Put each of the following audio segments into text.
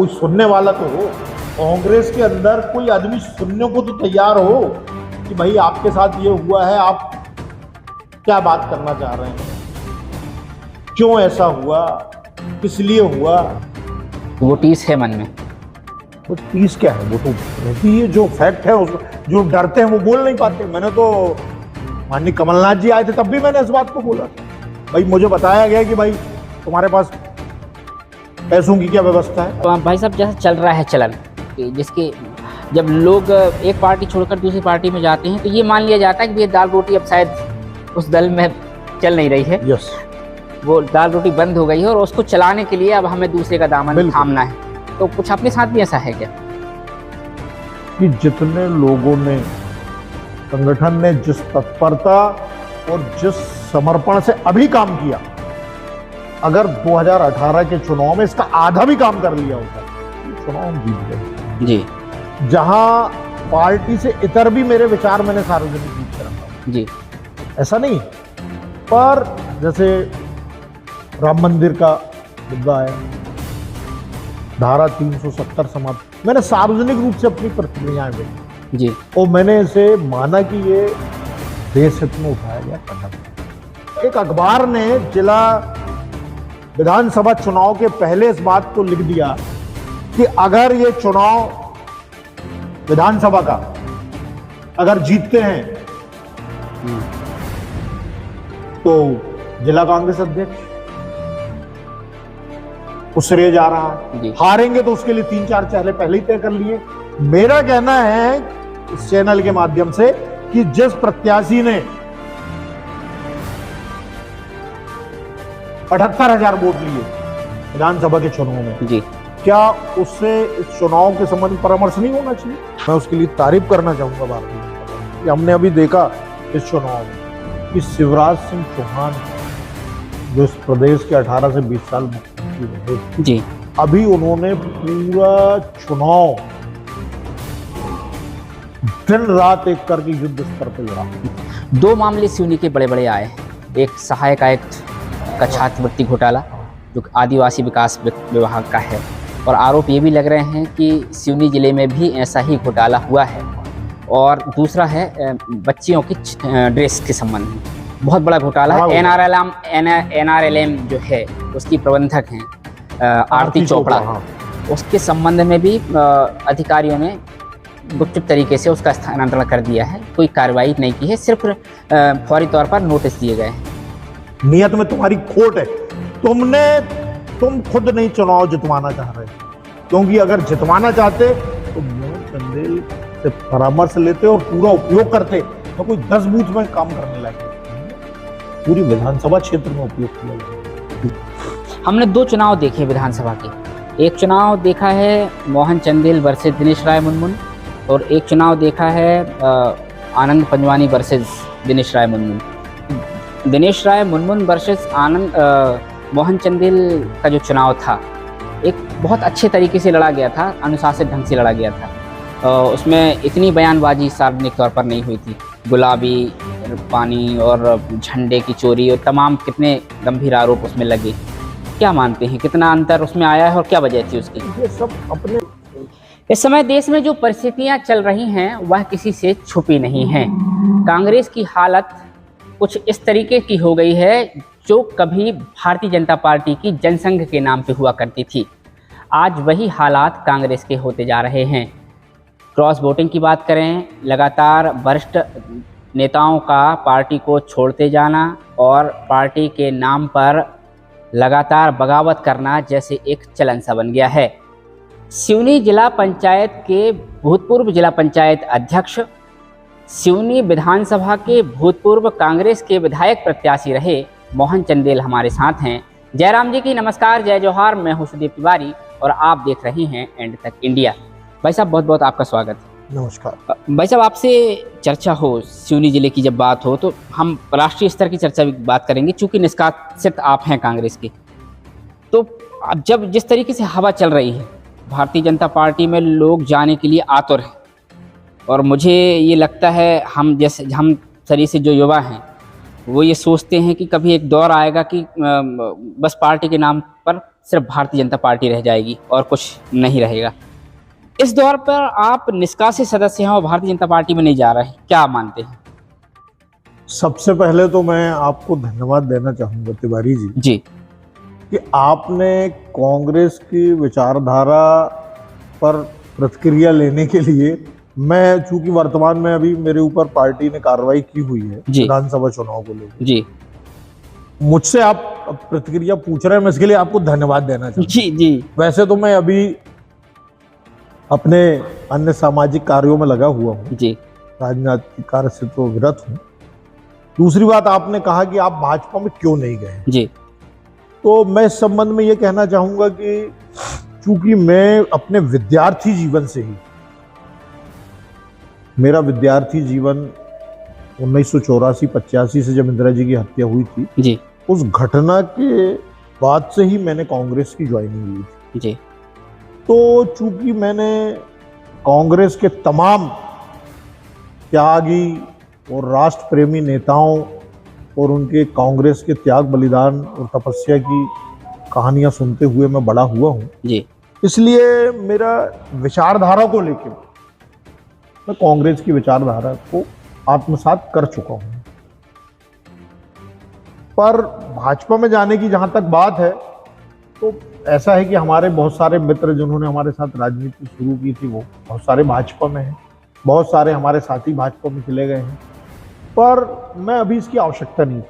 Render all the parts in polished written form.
कोई सुनने वाला तो हो, कांग्रेस के अंदर कोई आदमी सुनने को तो तैयार हो कि भाई आपके साथ ये हुआ है, आप क्या बात करना चाह रहे हैं, क्यों ऐसा हुआ, किस लिए हुआ। वो टीस है मन में। वो टीस क्या है, वो तो रहती है, जो फैक्ट है उसको, जो डरते हैं वो बोल नहीं पाते। मैंने तो माननीय कमलनाथ जी आए थे तब भी मैंने इस बात को बोला था, भाई मुझे बताया गया कि भाई तुम्हारे पास पैसों की क्या व्यवस्था है। तो भाई साहब जैसा चल रहा है चलन कि जिसके जब लोग एक पार्टी छोड़कर दूसरी पार्टी में जाते हैं तो ये मान लिया जाता है कि ये दाल रोटी अब शायद उस दल में चल नहीं रही है। यस, वो दाल रोटी बंद हो गई है और उसको चलाने के लिए अब हमें दूसरे का दामन थामना है। तो कुछ अपने साथ भी ऐसा है क्या कि जितने लोगों ने, संगठन ने जिस तत्परता और जिस समर्पण से अभी काम किया, अगर 2018 के चुनाव में इसका आधा भी काम कर लिया होता तो चुनाव हम जीत गए जी। जहां पार्टी से इतर भी मेरे विचार मैंने सार्वजनिक रूप से रखा जी। ऐसा नहीं, पर जैसे राम मंदिर का मुद्दा है, धारा 370 समाप्त, मैंने सार्वजनिक रूप से अपनी प्रतिक्रियाएं दी जी। और मैंने इसे माना कि ये देश हित में उठाया गया कदम। एक अखबार ने जिला विधानसभा चुनाव के पहले इस बात को लिख दिया कि अगर ये चुनाव विधानसभा का अगर जीतते हैं तो जिला कांग्रेस अध्यक्ष को श्रेय जा रहा है, हारेंगे तो उसके लिए 3-4 चेहरे पहले ही तय कर लिए। मेरा कहना है इस चैनल के माध्यम से कि जिस प्रत्याशी ने 78,000 वोट लिए विधानसभा के चुनाव में जी, क्या उससे इस चुनाव के संबंध में परामर्श नहीं होना चाहिए। मैं उसके लिए तारीफ करना चाहूंगा भारतीय जनता पार्टी की। हमने अभी देखा इस चुनाव में कि शिवराज सिंह चौहान जो इस प्रदेश के 18 से 20 साल मुख्यमंत्री रहे जी, अभी उन्होंने पूरा चुनाव दिन रात एक करके युद्ध स्तर पर लड़ा। 2 मामले सिवनी के बड़े बड़े आए। एक सहायक आयुक्त का छात्रवृत्ति घोटाला जो आदिवासी विकास विभाग का है, और आरोप ये भी लग रहे हैं कि सिवनी जिले में भी ऐसा ही घोटाला हुआ है। और दूसरा है बच्चियों की ड्रेस के संबंध में बहुत बड़ा घोटाला है। NRLM जो है उसकी प्रबंधक हैं आरती चोपड़ा, उसके संबंध में भी अधिकारियों ने गुपचुप तरीके से उसका स्थानांतरण कर दिया है। कोई कार्रवाई नहीं की है, सिर्फ फौरी तौर पर नोटिस दिए गए हैं। नियत में तुम्हारी खोट है, तुम खुद नहीं चुनाव जितवाना चाह रहे, क्योंकि अगर जितवाना चाहते तो मोहन चंदेल से परामर्श लेते और पूरा उपयोग करते तो कोई 10 बूथ में काम करने लगे, पूरी विधानसभा क्षेत्र में उपयोग किया। हमने 2 चुनाव देखे विधानसभा के। एक चुनाव देखा है मोहन चंदेल वर्सेस दिनेश राय मुनमुन, और एक चुनाव देखा है आनंद पंजवानी वर्सेस दिनेश राय मुनमुन। दिनेश राय मुनमुन वर्सेस मोहन चंदेल का जो चुनाव था एक बहुत अच्छे तरीके से लड़ा गया था, अनुशासित ढंग से लड़ा गया था। उसमें इतनी बयानबाजी सार्वजनिक तौर पर नहीं हुई थी। गुलाबी पानी और झंडे की चोरी और तमाम कितने गंभीर आरोप उसमें लगे। क्या मानते हैं कितना अंतर उसमें आया है और क्या वजह थी उसकी? ये सब अपने इस समय देश में जो परिस्थितियां चल रही हैं वह किसी से छुपी नहीं हैं। कांग्रेस की हालत कुछ इस तरीके की हो गई है जो कभी भारतीय जनता पार्टी की जनसंघ के नाम पे हुआ करती थी। आज वही हालात कांग्रेस के होते जा रहे हैं। क्रॉस वोटिंग की बात करें, लगातार वरिष्ठ नेताओं का पार्टी को छोड़ते जाना और पार्टी के नाम पर लगातार बगावत करना जैसे एक चलन सा बन गया है। सिवनी जिला पंचायत के भूतपूर्व जिला पंचायत अध्यक्ष, सिवनी विधानसभा के भूतपूर्व कांग्रेस के विधायक प्रत्याशी रहे मोहन चंदेल हमारे साथ हैं। जयराम जी की नमस्कार, जय जोहार। मैं हूं सुदीप तिवारी और आप देख रहे हैं एंड तक इंडिया। भाई साहब बहुत बहुत आपका स्वागत है। नमस्कार भाई साहब, आपसे चर्चा हो सिवनी जिले की जब बात हो तो हम राष्ट्रीय स्तर की चर्चा भी बात करेंगे, चूंकि निष्कासित आप हैं कांग्रेस के। तो अब जब जिस तरीके से हवा चल रही है भारतीय जनता पार्टी में, लोग जाने के लिए आतुर हैं, और मुझे ये लगता है हम शरीर से जो युवा हैं वो ये सोचते हैं कि कभी एक दौर आएगा कि बस पार्टी के नाम पर सिर्फ भारतीय जनता पार्टी रह जाएगी और कुछ नहीं रहेगा। इस दौर पर आप निष्कासित सदस्य हैं और भारतीय जनता पार्टी में नहीं जा रहे, क्या मानते हैं? सबसे पहले तो मैं आपको धन्यवाद देना चाहूंगा तिवारी जी जी कि आपने कांग्रेस की विचारधारा पर प्रतिक्रिया लेने के लिए, मैं चूंकि वर्तमान में अभी मेरे ऊपर पार्टी ने कार्रवाई की हुई है जी। विधानसभा चुनाव को लेकर, जी मुझसे आप प्रतिक्रिया पूछ रहे हैं, मैं इसके लिए आपको धन्यवाद देना चाहूंगा। जी जी वैसे तो मैं अभी अपने अन्य सामाजिक कार्यों में लगा हुआ हूँ, जी राजनीतिक कार्य से तो विरत हूँ। दूसरी बात, आपने कहा कि आप भाजपा में क्यों नहीं गए, जी तो मैं इस संबंध में ये कहना चाहूंगा कि चूंकि मैं अपने विद्यार्थी जीवन से ही, मेरा विद्यार्थी जीवन 1984-85 से जब इंदिरा जी की हत्या हुई थी, जी उस घटना के बाद से ही मैंने कांग्रेस की ज्वाइनिंग ली थी। जी तो चूंकि मैंने कांग्रेस के तमाम त्यागी और राष्ट्र प्रेमी नेताओं और उनके कांग्रेस के त्याग बलिदान और तपस्या की कहानियां सुनते हुए मैं बड़ा हुआ हूं, जी इसलिए मेरा विचारधारा को लेकर मैं कांग्रेस की विचारधारा को आत्मसात कर चुका हूं। पर भाजपा में जाने की जहां तक बात है, तो ऐसा है कि हमारे बहुत सारे मित्र जिन्होंने हमारे साथ राजनीति शुरू की थी, वो बहुत सारे भाजपा में हैं, बहुत सारे हमारे साथी भाजपा में चले गए हैं, पर मैं अभी इसकी आवश्यकता नहीं।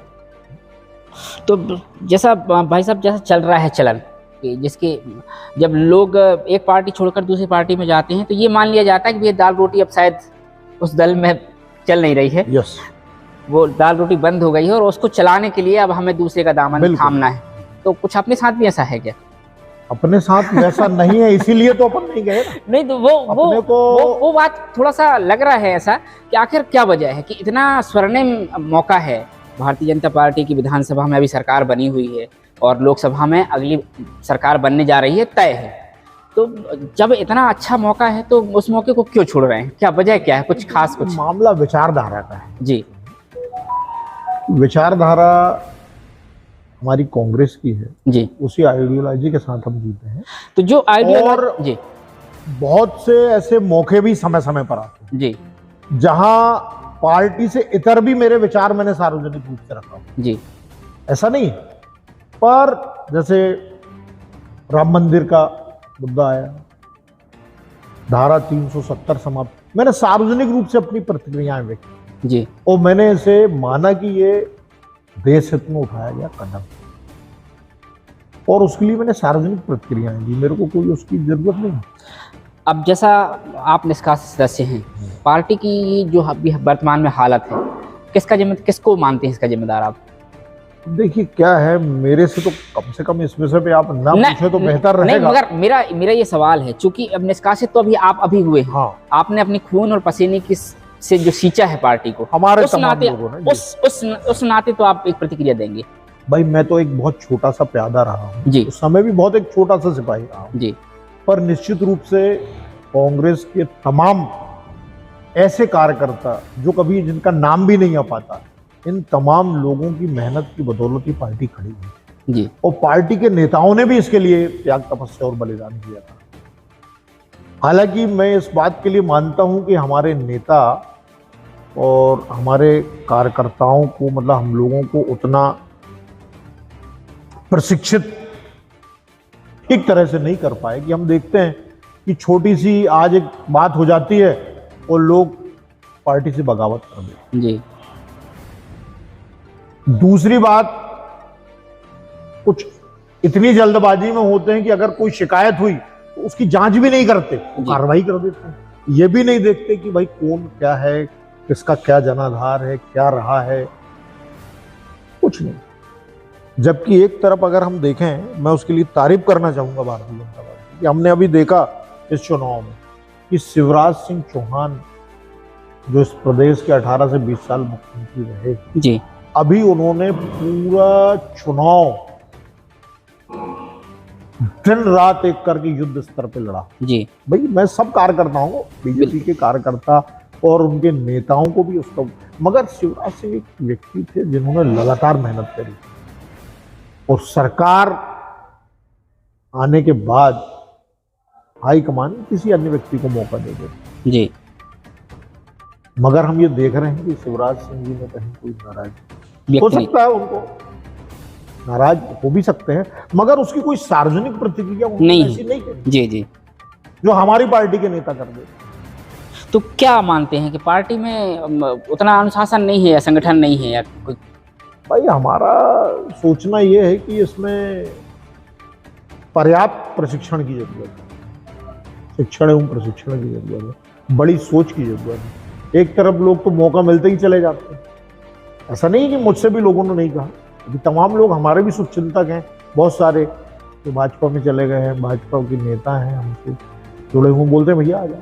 तो जैसा भाई साहब, जैसा चल रहा है चलन कि जिसके जब लोग एक पार्टी छोड़कर दूसरी पार्टी में जाते हैं तो ये मान लिया जाता है कि ये दाल रोटी अब शायद उस दल में चल नहीं रही है, यस, वो दाल रोटी बंद हो गई है और उसको चलाने के लिए अब हमें दूसरे का दामन थामना है। तो कुछ अपने साथ भी ऐसा है क्या? अपने साथ वैसा नहीं है, इसीलिए तो अपन नहीं गए। नहीं तो वो बात थोड़ा सा लग रहा है ऐसा कि आखिर क्या वजह है कि इतना स्वर्णिम मौका है, भारतीय जनता पार्टी की विधानसभा में अभी सरकार बनी हुई है और लोकसभा में अगली सरकार बनने जा रही है, तय है। तो जब इतना अच्छा मौका है तो उस मौके को क्यों छोड़ रहे हैं? क्या वजह क्या है? कुछ खास कुछ मामला विचारधारा का है जी। विचारधारा हमारी कांग्रेस की है जी, उसी आइडियोलॉजी के साथ हम जीते हैं। तो जो आइडियोलॉजी और जी बहुत से ऐसे मौके भी समय समय पर आते हैं जी जहां पार्टी से इतर भी मेरे विचार मैंने सार्वजनिक रूप से रखा हूं। जी ऐसा नहीं है, पर जैसे राम मंदिर का मुद्दा आया, धारा 370 समाप्त, मैंने सार्वजनिक रूप से अपनी प्रतिक्रियाएं व्यक्त की जी और मैंने इसे माना कि ये देश हित में उठाया गया कदम, और उसके लिए मैंने सार्वजनिक प्रतिक्रियाएं दी, मेरे को कोई उसकी जरूरत नहीं। अब जैसा आप निष्कासित सदस्य हैं, पार्टी की जो अभी वर्तमान में हालत है, किसको मानते हैं इसका जिम्मेदार आप? देखिए क्या है, मेरे से तो कम से कम इस विषय पे आप ना पूछे तो बेहतर नहीं, रहेगा। मगर मेरा ये सवाल है, चूंकि अब निष्कासित तो अभी आप अभी हुए हैं, हाँ, आपने अपनी खून और पसीने की से जो सींचा है पार्टी को, हमारे उस तमाम नाते लोगों ने, उस नाते तो आप एक प्रतिक्रिया देंगे। भाई मैं तो एक बहुत छोटा सा प्यादा रहा हूँ जी, उस समय भी बहुत एक छोटा सा सिपाही रहा हूँ जी, पर निश्चित रूप से कांग्रेस के तमाम ऐसे कार्यकर्ता जो कभी जिनका नाम भी नहीं आ पाता, इन तमाम लोगों की मेहनत की बदौलत ही पार्टी खड़ी हुई जी, और पार्टी के नेताओं ने भी इसके लिए त्याग तपस्या और बलिदान किया था। हालांकि मैं इस बात के लिए मानता हूं कि हमारे नेता और हमारे कार्यकर्ताओं को, मतलब हम लोगों को उतना प्रशिक्षित ठीक तरह से नहीं कर पाए कि हम देखते हैं कि छोटी सी आज एक बात हो जाती है और लोग पार्टी से बगावत कर देते हैं। जी, दूसरी बात, कुछ इतनी जल्दबाजी में होते हैं कि अगर कोई शिकायत हुई तो उसकी जांच भी नहीं करते, कार्रवाई कर देते हैं। ये भी नहीं देखते कि भाई कौन क्या है, किसका क्या जनाधार है, क्या रहा है, कुछ नहीं। जबकि एक तरफ अगर हम देखें, मैं उसके लिए तारीफ करना चाहूंगा भारतीय जनता पार्टी की, हमने अभी देखा इस चुनाव में कि शिवराज सिंह चौहान जो इस प्रदेश के 18 से 20 साल मुख्यमंत्री रहे जी, अभी उन्होंने पूरा चुनाव दिन रात एक करके युद्ध स्तर पे लड़ा। जी, भाई मैं सब कार्यकर्ताओं को, बीजेपी के कार्यकर्ता और उनके नेताओं को भी उसका, मगर शिवराज सिंह एक व्यक्ति थे जिन्होंने लगातार मेहनत करी और सरकार आने के बाद हाईकमान किसी अन्य व्यक्ति को मौका दे दे। जी। मगर हम ये देख रहे हैं कि शिवराज सिंह जी में कहीं कोई नाराजगी हो व्यक्त नहीं। सकता है, उनको नाराज हो भी सकते हैं, मगर उसकी कोई सार्वजनिक प्रतिक्रिया उन्होंने नहीं। ऐसी नहीं करी जी जी। जो हमारी पार्टी के नेता कर दे। तो क्या मानते हैं कि पार्टी में उतना अनुशासन नहीं है या संगठन नहीं है या कोई? भाई हमारा सोचना ये है कि इसमें पर्याप्त प्रशिक्षण की जरूरत है, शिक्षण एवं प्रशिक्षण की जरूरत है, बड़ी सोच की जरूरत है। एक तरफ लोग तो मौका मिलते ही चले जाते हैं, ऐसा नहीं कि मुझसे भी लोगों ने नहीं कहा, अभी तमाम लोग हमारे भी शुभचिंतक हैं, बहुत सारे जो भाजपा में चले गए हैं, भाजपा के नेता हैं, हमसे जुड़े हुए, बोलते हैं भैया आ जाओ।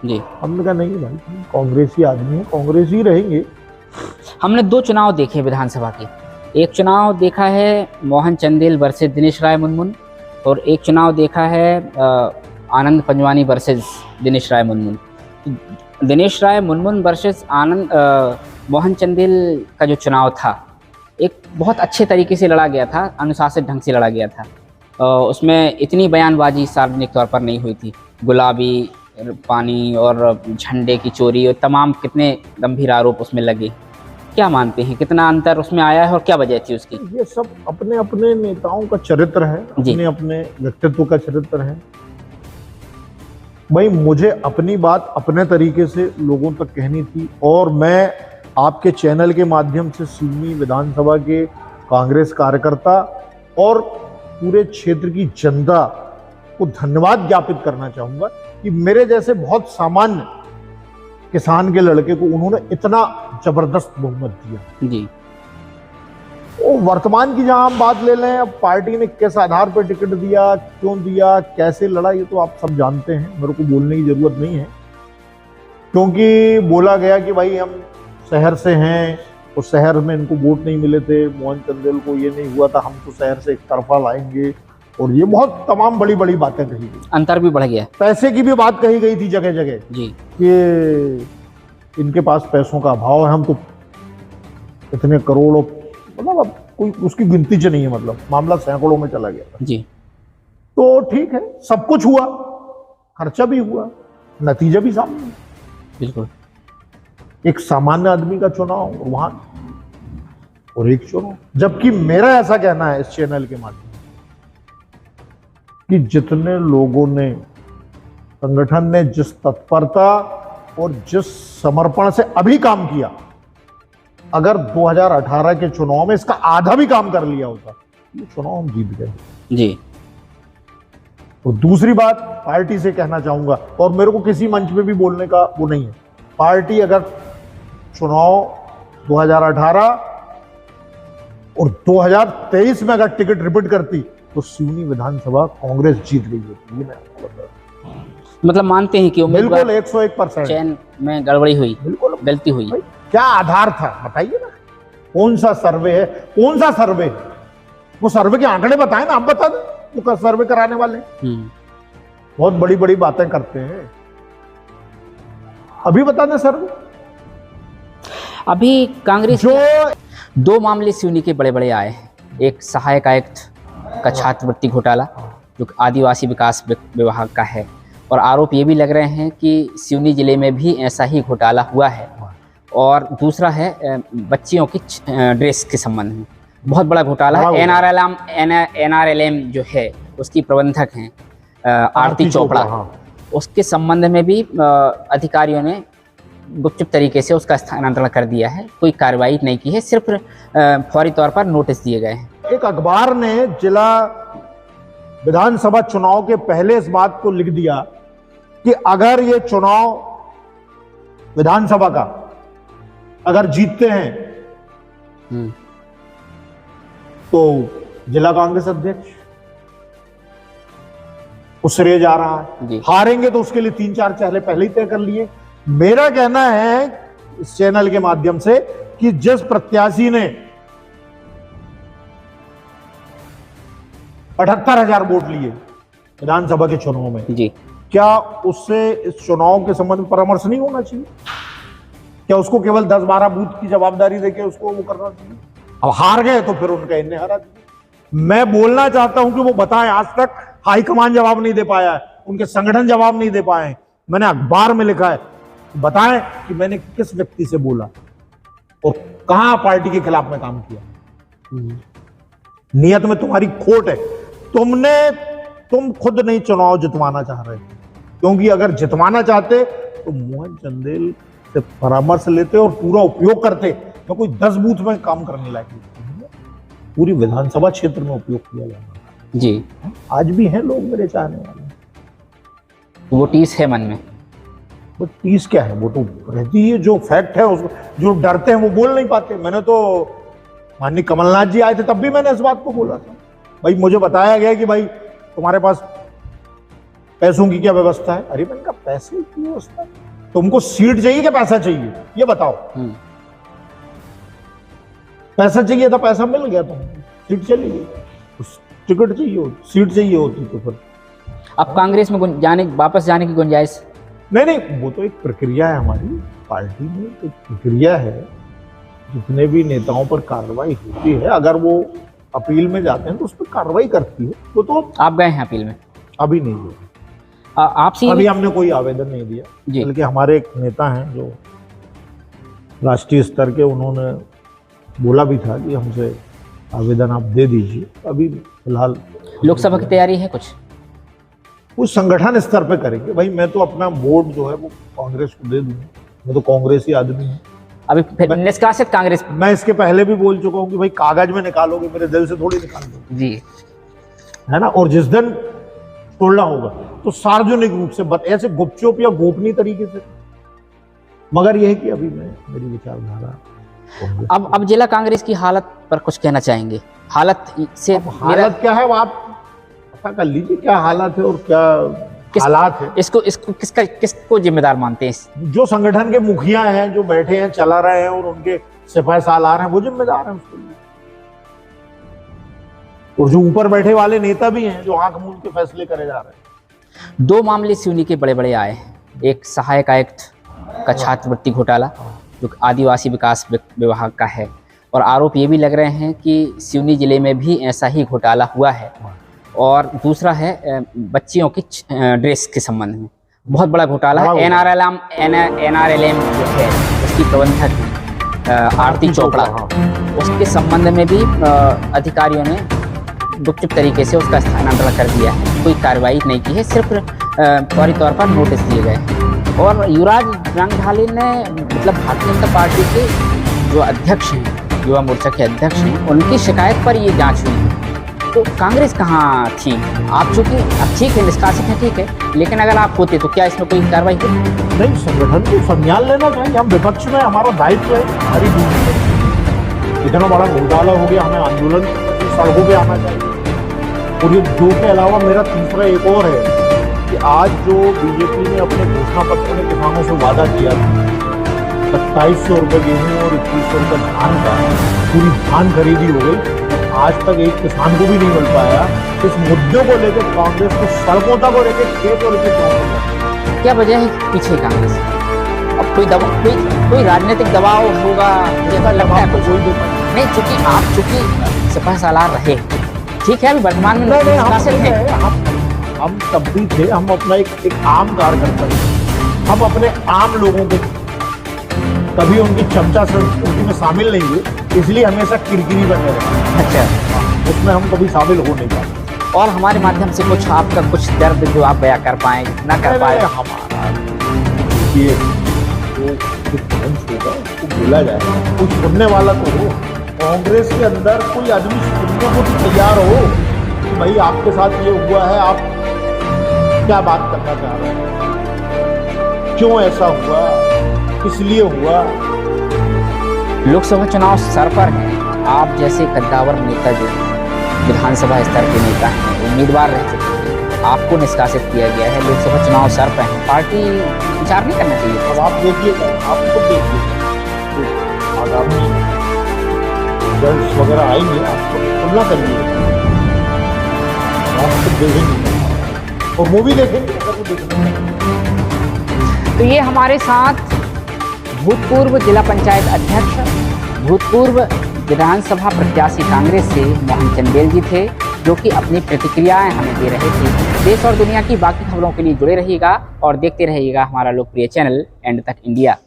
जी। हमने कहा नहीं भाई, कांग्रेसी आदमी है, कांग्रेस ही रहेंगे। हमने 2 चुनाव देखे विधानसभा के। एक चुनाव देखा है मोहन चंदेल वर्सेस दिनेश राय मुनमुन, और एक चुनाव देखा है आनंद पंजवानी वर्सेस दिनेश राय मुनमुन। दिनेश राय मुनमुन वर्सेस मोहन चंदेल का जो चुनाव था, एक बहुत अच्छे तरीके से लड़ा गया था, अनुशासित ढंग से लड़ा गया था। उसमें इतनी बयानबाजी सार्वजनिक तौर पर नहीं हुई थी, गुलाबी पानी और झंडे की चोरी और तमाम कितने गंभीर आरोप उसमें लगे। क्या मानते हैं कितना अंतर उसमें आया है और क्या वजह थी उसकी? ये सब अपने अपने नेताओं का चरित्र है, अपने अपने व्यक्तित्व का चरित्र है। भाई मुझे अपनी बात अपने तरीके से लोगों तक कहनी थी, और मैं आपके चैनल के माध्यम से सिवनी विधानसभा के कांग्रेस कार्यकर्ता और पूरे क्षेत्र की जनता को धन्यवाद ज्ञापित करना चाहूंगा कि मेरे जैसे बहुत सामान्य किसान के लड़के को उन्होंने इतना जबरदस्त बहुमत दिया। जी। वो वर्तमान की जहां हम बात ले लें, अब पार्टी ने किस आधार पर टिकट दिया, क्यों दिया, कैसे लड़ा, ये तो आप सब जानते हैं, मेरे को बोलने की जरूरत नहीं है। क्योंकि बोला गया कि भाई हम शहर से हैं और शहर में इनको वोट नहीं मिले थे, मोहन चंदेल को ये नहीं हुआ था, हम तो शहर से एक तरफा लाएंगे, और ये बहुत तमाम बड़ी बड़ी बातें कही गई। अंतर भी बढ़ गया। पैसे की भी बात कही गई थी जगह जगह जी। कि इनके पास पैसों का अभाव है, हम तो इतने करोड़ों, मतलब अब कोई उसकी गिनती च नहीं है, मतलब मामला सैकड़ों में चला गया। जी। तो ठीक है, सब कुछ हुआ, खर्चा भी हुआ, नतीजा भी सामने। बिल्कुल। एक सामान्य आदमी का चुनाव वहां और एक चुनाव, जबकि मेरा ऐसा कहना है इस चैनल के माध्यम कि जितने लोगों ने, संगठन ने जिस तत्परता और जिस समर्पण से अभी काम किया, अगर 2018 के चुनाव में इसका आधा भी काम कर लिया होता, ये चुनाव हम जीत गए। जी। और दूसरी बात पार्टी से कहना चाहूंगा, और मेरे को किसी मंच पे भी बोलने का वो नहीं है, पार्टी अगर चुनाव 2018 और 2023 में अगर टिकट रिपीट करती तो सिवनी विधानसभा कांग्रेस जीत गई होती। ये मैं आपको बता रहा हूं। मतलब मानते हैं कि बिल्कुल उम्मीदवार 101% चयन में गड़बड़ी हुई, बिल्कुल गलती हुई। भाई क्या आधार था बताइए ना, कौन सा सर्वे है, कौन सा सर्वे है? वो सर्वे के आंकड़े बताएं ना, आप बता दें, वो सर्वे कराने वाले बहुत बड़ी बड़ी बातें करते हैं, अभी बता दें सर्वे। अभी कांग्रेस जो 2 मामले सिवनी के बड़े बड़े आए हैं। एक सहायक आयुक्त का छात्रवृत्ति घोटाला जो आदिवासी विकास विभाग का है, और आरोप ये भी लग रहे हैं कि सिवनी जिले में भी ऐसा ही घोटाला हुआ है। और दूसरा है बच्चियों की ड्रेस के संबंध में बहुत बड़ा घोटाला है। NRLM जो है उसकी प्रबंधक हैं आरती चोपड़ा, उसके संबंध में भी अधिकारियों ने गुपचुप तरीके से उसका स्थानांतरण कर दिया है, कोई कार्रवाई नहीं की है, सिर्फ फौरी तौर पर नोटिस दिए गए हैं। एक अखबार ने जिला विधानसभा चुनाव के पहले इस बात को लिख दिया कि अगर ये चुनाव विधानसभा का अगर जीतते हैं तो जिला कांग्रेस अध्यक्ष उस श्रेय जा रहा है, हारेंगे तो उसके लिए 3-4 चेहरे पहले ही तय कर लिए। मेरा कहना है इस चैनल के माध्यम से कि जिस प्रत्याशी ने 78,000 वोट लिए विधानसभा के चुनाव में जी, क्या उससे इस चुनाव के संबंध में परामर्श नहीं होना चाहिए? क्या उसको केवल 10-12 बूथ की जवाबदारी देके उसको वो करना चाहिए? अब हार गए तो फिर उनका इन्हें हरा दिया। मैं बोलना चाहता हूं कि वो बताएं आज तक हाईकमान जवाब नहीं दे पाया है, उनके संगठन जवाब नहीं दे पाए हैं। मैंने अखबार में लिखा है, बताएं कि मैंने किस व्यक्ति से बोला और कहां पार्टी के खिलाफ में काम किया। नियत में तुम्हारी खोट है। तुम खुद नहीं चुनाव जितवाना चाह रहे, क्योंकि अगर जितवाना चाहते तो मोहन चंदेल से परामर्श लेते और पूरा उपयोग करते। तो कोई 10 बूथ में काम करने लायक नहीं, पूरी विधानसभा क्षेत्र में उपयोग किया जाना जी। आज भी हैं लोग मेरे चाहने वाले, वो टीस है मन में। वो टीस क्या है, वो तो रहती है। जो फैक्ट है उसको, जो डरते हैं वो बोल नहीं पाते। मैंने तो माननीय कमलनाथ जी आए थे तब भी मैंने इस बात को बोला था, भाई मुझे बताया गया कि भाई तुम्हारे पास पैसों की क्या व्यवस्था है। अरे मैंने कहा पैसे की व्यवस्था, तुमको सीट चाहिए क्या पैसा चाहिए, ये बताओ। पैसा चाहिए था, पैसा मिल गया, तुमको सीट चली गई। टिकट चाहिए होती, सीट चाहिए होती तो फिर अब कांग्रेस में वापस जाने की गुंजाइश? नहीं, वो तो एक प्रक्रिया है हमारी पार्टी में, एक प्रक्रिया है। जितने भी नेताओं पर कार्रवाई होती है, अगर वो अपील में जाते हैं तो उस पर कार्रवाई करती है। वो तो आप गए हैं अपील में? अभी नहीं गए, आपसे अभी हमने कोई आवेदन नहीं दिया। बल्कि हमारे एक नेता हैं जो राष्ट्रीय स्तर के, उन्होंने बोला भी था कि हमसे आवेदन आप दे दीजिए। अभी फिलहाल लोकसभा की तैयारी है कुछ संगठन स्तर पे करेंगे। भाई मैं तो अपना वोट जो है वो कांग्रेस को दे दूंगा, मैं तो कांग्रेसी आदमी हूँ। अभी निष्कासित कांग्रेस? मैं इसके पहले भी बोल चुका हूँ कि भाई कागज में निकालोगे, मेरे दिल से थोड़ी निकालोगे जी, है ना। और जिस दिन तोड़ना होगा तो सार्वजनिक रूप से, ऐसे गुपचुप या गोपनीय तरीके से। मगर यह है कि अभी मेरी विचारधारा। अब जिला कांग्रेस की हालत पर कुछ कहना चाहेंगे? हालत से हालत क्या है वो आप पता कर लीजिए, क्या हालत है और क्या हालात है। इसको किसको जिम्मेदार मानते हैं? जो संगठन के मुखिया हैं, जो बैठे हैं, चला रहे हैं, और उनके सिपाही सालार हैं, वो जिम्मेदार हैं उसके लिए। और जो ऊपर बैठे वाले नेता भी हैं, जो आंख मूंद के फैसले करे जा रहे हैं। 2 मामले सिवनी के बड़े बड़े आए हैं। एक सहायक आयुक्त का छात्रवृत्ति घोटाला जो आदिवासी विकास विभाग का है, और आरोप ये भी लग रहे हैं कि सिवनी जिले में भी ऐसा ही घोटाला हुआ है। और दूसरा है बच्चियों की ड्रेस के संबंध में बहुत बड़ा घोटाला है। NRLM जो है उसकी प्रबंधक आरती चोपड़ा, उसके संबंध में भी अधिकारियों ने गुपचुप तरीके से उसका स्थानांतरण कर दिया है। कोई कार्रवाई नहीं की है, सिर्फ फौरी तौर पर नोटिस दिए गए हैं। और युवराज रंगढाली ने, मतलब भारतीय जनता पार्टी के जो अध्यक्ष हैं, युवा मोर्चा के अध्यक्ष हैं, उनकी शिकायत पर ये जांच हुई है। तो कांग्रेस कहाँ थी? आप चूंकि अब ठीक है, निष्कासित है, ठीक है, लेकिन अगर आप होते तो क्या इसमें कोई कार्रवाई होती? नहीं, संगठन को संज्ञान लेना चाहिए। हम विपक्ष में, हमारा दायित्व है, हमारी ड्यूटी है। इतना बड़ा घोटाला हो गया, हमें आंदोलन सड़कों पे आना चाहिए। और ये दो के अलावा मेरा तीसरा एक और है कि आज जो बीजेपी ने अपने घोषणा पत्र में किसानों से वादा किया था 2700 रुपये गेहूँ और 2100 रुपये धान का, पूरी धान खरीदी हो गई, आज तक एक किसान को भी नहीं मिल पाया। इस मुद्दे को लेकर कांग्रेस को सड़कों तक और एक खेत और एक क्या वजह है पीछे कांग्रेस? अब कोई राजनीतिक दबाव होगा, मुझे लगता है कोई नहीं, चूंकि आप सिपाही सालार रहे, ठीक है, अभी वर्तमान में हम तब भी थे। हम अपना एक आम कार्यकर्ता थे। हम अपने आम लोगों को कभी उनकी चमचा संस्कृति में शामिल नहीं हुए, इसलिए हमेशा किरकिरी बने रहे। अच्छा, उसमें हम कभी शामिल हो नहीं पाए। और हमारे माध्यम से कुछ आपका कुछ दर्द जो आप बयां कर पाए, ना कर पाए? हमारा ये होगा उसको बोला जाएगा, कुछ सुनने वाला तो हो। कांग्रेस के अंदर कोई आदमी सुनने को तैयार हो कि भाई आपके साथ ये हुआ है, आप क्या बात करना चाह रहे हैं, क्यों ऐसा हुआ, किस लिए हुआ। लोकसभा चुनाव सर पर है। आप जैसे कद्दावर नेता जो विधानसभा स्तर के नेता हैं, उम्मीदवार रह चुके हैं, आपको निष्कासित किया गया है, लोकसभा चुनाव सर पर है, पार्टी विचार नहीं करना चाहिए? अब आप देखिएगा, आप खुद देखिए, आगामी रिजल्ट वगैरह आएंगे, आपको तुलना करिए, आप खुद देखेंगे और मूवी देखेंगे अगर वो देखना। तो ये हमारे साथ भूतपूर्व जिला पंचायत अध्यक्ष, भूतपूर्व विधानसभा प्रत्याशी कांग्रेस से मोहन चंदेल जी थे। जो कि अपनी प्रतिक्रियाएं हमें दे रहे थे। देश और दुनिया की बाकी खबरों के लिए जुड़े रहिएगा और देखते रहिएगा हमारा लोकप्रिय चैनल एंड तक इंडिया।